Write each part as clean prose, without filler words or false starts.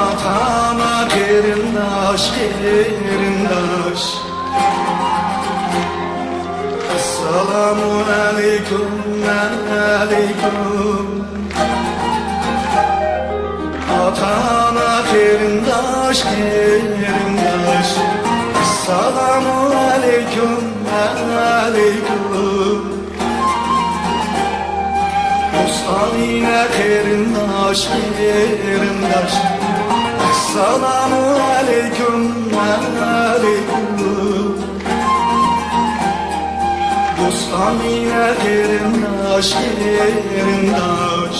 Atama kerindaş, kerindaş. Esselamu aleyküm, aleyküm. Atama kerindaş, kerindaş. Esselamu aleyküm, aleyküm. Bostanine kerindaş, kerindaş. Esselamu aleyküm, aleyküm. Bostanine kerindaş, kerindaş.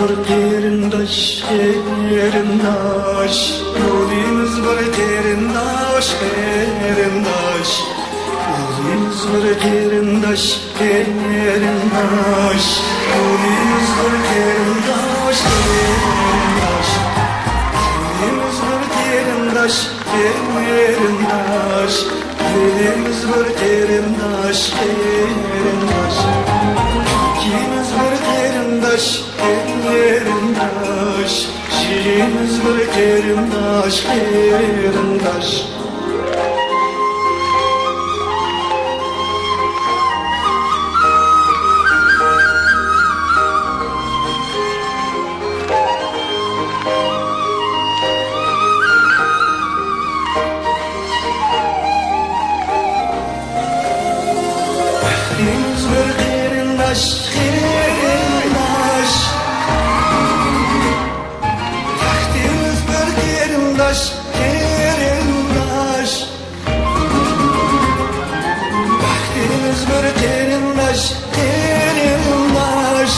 Bir terindaş, terindaş. Yolumuz bir terindaş, terindaş. Yolumuz bir terindaş, terindaş. Yolumuz bir terindaş, terindaş. Yolumuz bir terindaş, terindaş. Yolumuz bir terindaş, terindaş. İkimiz bir terindaş, terindaş. Şiirimiz bir terindaş, terindaş. Şiirimiz bir terindaş, terindaş. Tahtimiz bir terindaş, terindaş. Tahtimiz bir terindaş, terindaş.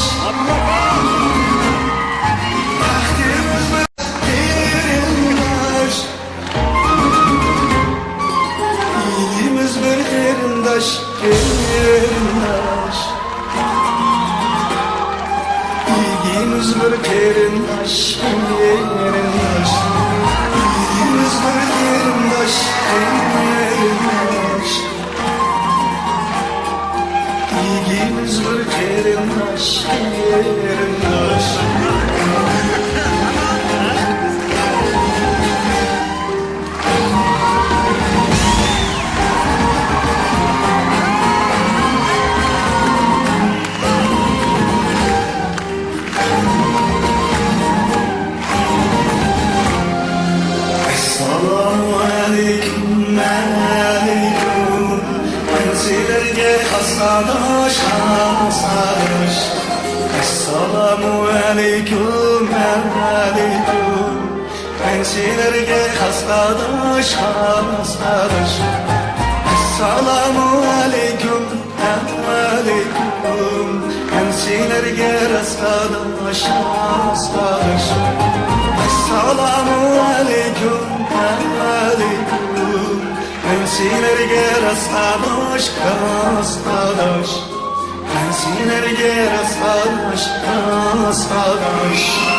Tahtimiz bir terindaş. İyiliğimiz bir terindaş, terindaş. İlgimiz bir terindaş, terindaş. İlgimiz bir terindaş, terindaş. İlgimiz bir terindaş, terindaş. Esselamu aleyküm, aleyküm. Pensilerge hastadaş, hastadaş. Esselamu aleyküm, aleyküm. Pensilerge hastadaş, hastadaş. Esselamu aleyküm, aleyküm. Pensilerge hastadaş, hastadaş. Esselamu aleyküm, aleyküm. Pensilerge hastadaş, hastadaş. Sensilerge rastlaş, rastlaş